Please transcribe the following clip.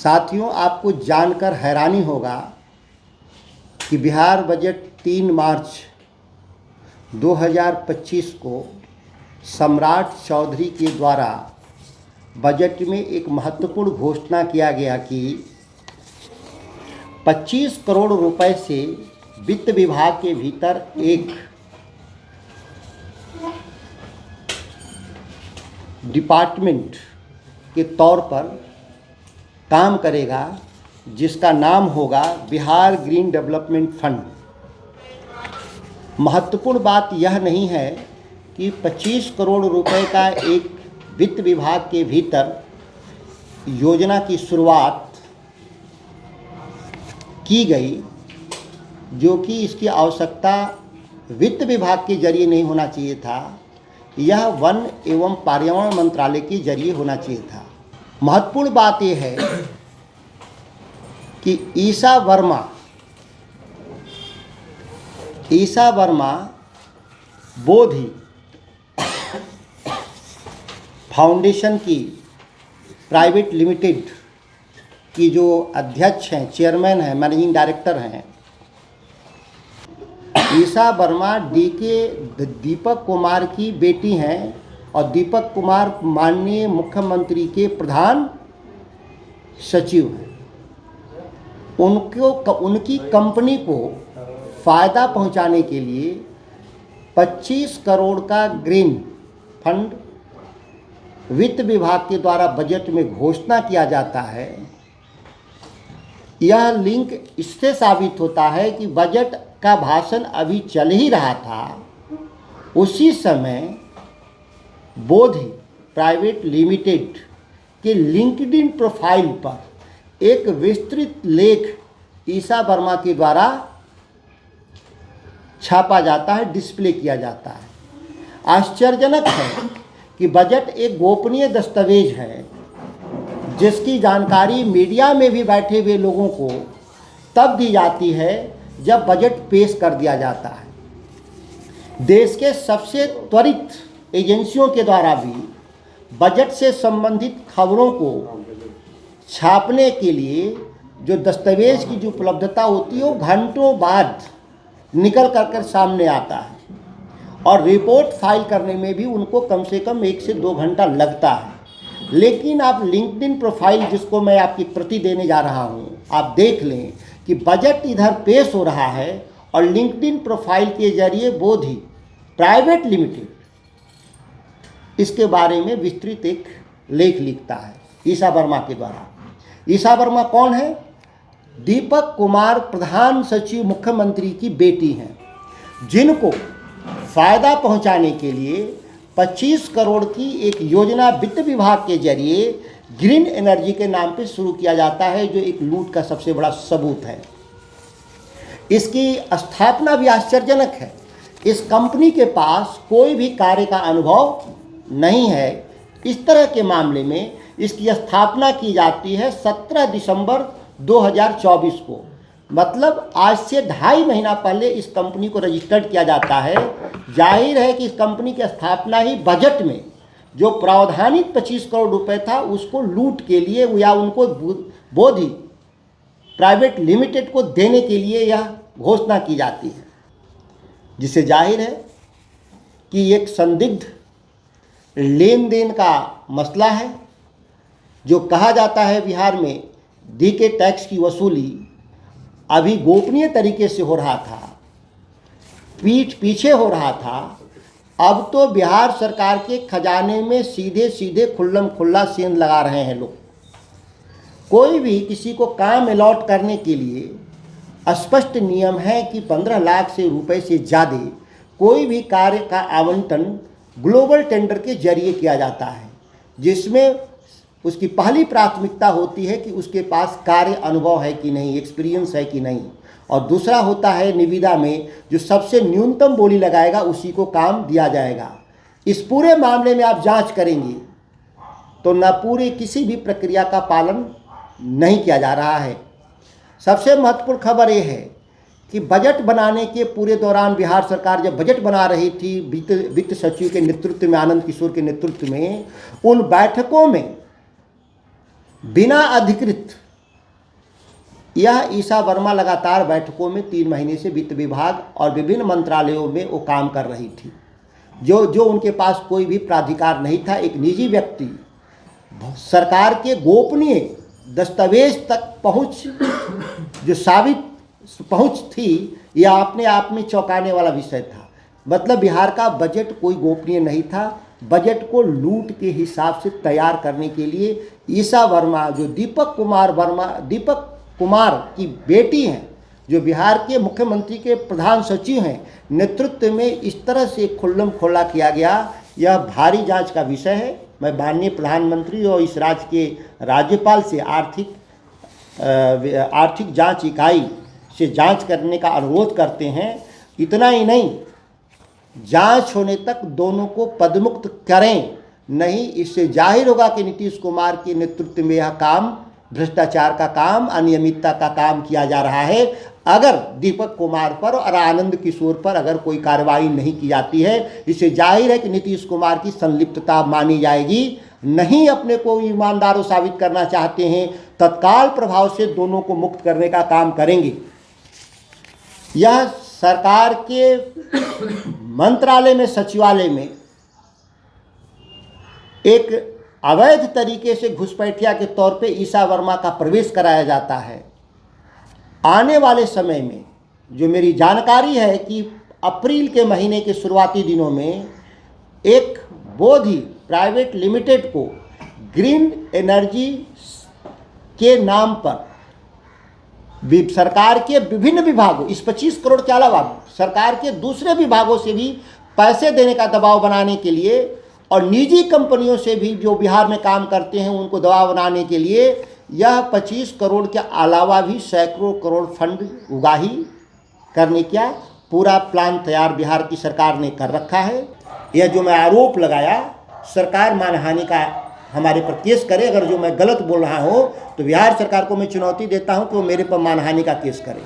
साथियों, आपको जानकर हैरानी होगा कि बिहार बजट 3 मार्च 2025 को सम्राट चौधरी के द्वारा बजट में एक महत्वपूर्ण घोषणा किया गया कि 25 करोड़ रुपए से वित्त विभाग के भीतर एक डिपार्टमेंट के तौर पर काम करेगा, जिसका नाम होगा बिहार ग्रीन डेवलपमेंट फंड। महत्वपूर्ण बात यह नहीं है कि 25 करोड़ रुपए का एक वित्त विभाग के भीतर योजना की शुरुआत की गई, जो कि इसकी आवश्यकता वित्त विभाग के जरिए नहीं होना चाहिए था, यह वन एवं पर्यावरण मंत्रालय के जरिए होना चाहिए था। महत्वपूर्ण बात यह है कि ईसा वर्मा बोधि फाउंडेशन की प्राइवेट लिमिटेड की जो अध्यक्ष हैं, चेयरमैन हैं, मैनेजिंग डायरेक्टर हैं, ईसा वर्मा दीपक कुमार की बेटी हैं और दीपक कुमार माननीय मुख्यमंत्री के प्रधान सचिव हैं। उनकी कंपनी को फ़ायदा पहुंचाने के लिए 25 करोड़ का ग्रीन फंड वित्त विभाग के द्वारा बजट में घोषणा किया जाता है। यह लिंक इससे साबित होता है कि बजट का भाषण अभी चल ही रहा था, उसी समय बोधि प्राइवेट लिमिटेड के लिंक्डइन प्रोफाइल पर एक विस्तृत लेख ईसा वर्मा के द्वारा छापा जाता है, डिस्प्ले किया जाता है। आश्चर्यजनक है कि बजट एक गोपनीय दस्तावेज है, जिसकी जानकारी मीडिया में भी बैठे हुए लोगों को तब दी जाती है जब बजट पेश कर दिया जाता है। देश के सबसे त्वरित एजेंसियों के द्वारा भी बजट से संबंधित खबरों को छापने के लिए जो दस्तावेज की जो उपलब्धता होती है, वो घंटों बाद निकल कर सामने आता है और रिपोर्ट फाइल करने में भी उनको कम से कम 1 से 2 घंटा लगता है। लेकिन आप लिंक्डइन प्रोफाइल, जिसको मैं आपकी प्रति देने जा रहा हूँ, आप देख लें कि बजट इधर पेश हो रहा है और लिंक्डइन प्रोफाइल के जरिए बोधि प्राइवेट लिमिटेड इसके बारे में विस्तृत एक लेख लिखता है ईसा वर्मा के द्वारा। ईसा वर्मा कौन है? दीपक कुमार प्रधान सचिव मुख्यमंत्री की बेटी हैं, जिनको फ़ायदा पहुंचाने के लिए 25 करोड़ की एक योजना वित्त विभाग के जरिए ग्रीन एनर्जी के नाम पे शुरू किया जाता है, जो एक लूट का सबसे बड़ा सबूत है। इसकी स्थापना भी आश्चर्यजनक है। इस कंपनी के पास कोई भी कार्य का अनुभव नहीं है। इस तरह के मामले में इसकी स्थापना की जाती है 17 दिसंबर 2024 को, मतलब आज से 2.5 महीना पहले इस कंपनी को रजिस्टर्ड किया जाता है। जाहिर है कि इस कंपनी की स्थापना ही बजट में जो प्रावधानित 25 करोड़ रुपए था, उसको लूट के लिए या उनको बोधि प्राइवेट लिमिटेड को देने के लिए यह घोषणा की जाती है, जिससे जाहिर है कि एक संदिग्ध लेन देन का मसला है। जो कहा जाता है बिहार में डी के टैक्स की वसूली अभी गोपनीय तरीके से हो रहा था, पीठ पीछे हो रहा था, अब तो बिहार सरकार के खजाने में सीधे सीधे खुल्लम खुल्ला सेंध लगा रहे हैं लोग। कोई भी किसी को काम अलॉट करने के लिए स्पष्ट नियम है कि 15 लाख से रुपए से ज़्यादा कोई भी कार्य का आवंटन ग्लोबल टेंडर के जरिए किया जाता है, जिसमें उसकी पहली प्राथमिकता होती है कि उसके पास कार्य अनुभव है कि नहीं, एक्सपीरियंस है कि नहीं, और दूसरा होता है निविदा में जो सबसे न्यूनतम बोली लगाएगा उसी को काम दिया जाएगा। इस पूरे मामले में आप जांच करेंगे तो न पूरी किसी भी प्रक्रिया का पालन नहीं किया जा रहा है। सबसे महत्वपूर्ण खबर यह है कि बजट बनाने के पूरे दौरान बिहार सरकार जब बजट बना रही थी वित्त सचिव के नेतृत्व में, आनंद किशोर के नेतृत्व में, उन बैठकों में बिना अधिकृत यह ईशा वर्मा लगातार बैठकों में 3 महीने से वित्त विभाग और विभिन्न मंत्रालयों में वो काम कर रही थी, जो उनके पास कोई भी प्राधिकार नहीं था। एक निजी व्यक्ति सरकार के गोपनीय दस्तावेज तक जो साबित पहुंच थी, यह अपने आप में चौंकाने वाला विषय था। मतलब बिहार का बजट कोई गोपनीय नहीं था। बजट को लूट के हिसाब से तैयार करने के लिए ईशा वर्मा, जो दीपक कुमार की बेटी हैं, जो बिहार के मुख्यमंत्री के प्रधान सचिव हैं, नेतृत्व में इस तरह से खुल्लम खुल्ला किया गया, यह भारी जांच का विषय है। मैं माननीय प्रधानमंत्री और इस राज्य के राज्यपाल से आर्थिक जांच इकाई से जांच करने का अनुरोध करते हैं। इतना ही नहीं, जांच होने तक दोनों को पदमुक्त करें, नहीं इससे जाहिर होगा कि नीतीश कुमार के नेतृत्व में यह काम, भ्रष्टाचार का काम, अनियमितता का काम किया जा रहा है। अगर दीपक कुमार पर और आनंद किशोर पर अगर कोई कार्रवाई नहीं की जाती है, इससे जाहिर है कि नीतीश कुमार की संलिप्तता मानी जाएगी। नहीं अपने को ईमानदार साबित करना चाहते हैं, तत्काल प्रभाव से दोनों को मुक्त करने का काम करेंगे। यह सरकार के मंत्रालय में, सचिवालय में एक अवैध तरीके से घुसपैठिया के तौर पे ईशा वर्मा का प्रवेश कराया जाता है। आने वाले समय में जो मेरी जानकारी है कि अप्रैल के महीने के शुरुआती दिनों में एक बोधि प्राइवेट लिमिटेड को ग्रीन एनर्जी के नाम पर सरकार के विभिन्न विभागों, इस 25 करोड़ के अलावा सरकार के दूसरे विभागों से भी पैसे देने का दबाव बनाने के लिए और निजी कंपनियों से भी जो बिहार में काम करते हैं उनको दबाव बनाने के लिए यह 25 करोड़ के अलावा भी सैकड़ों करोड़ फंड उगाही करने का पूरा प्लान तैयार बिहार की सरकार ने कर रखा है। यह जो मैं आरोप लगाया, सरकार मानहानि का हमारे पर केस करे। अगर जो मैं गलत बोल रहा हूँ तो बिहार सरकार को मैं चुनौती देता हूँ कि वो मेरे पर मानहानि का केस करे।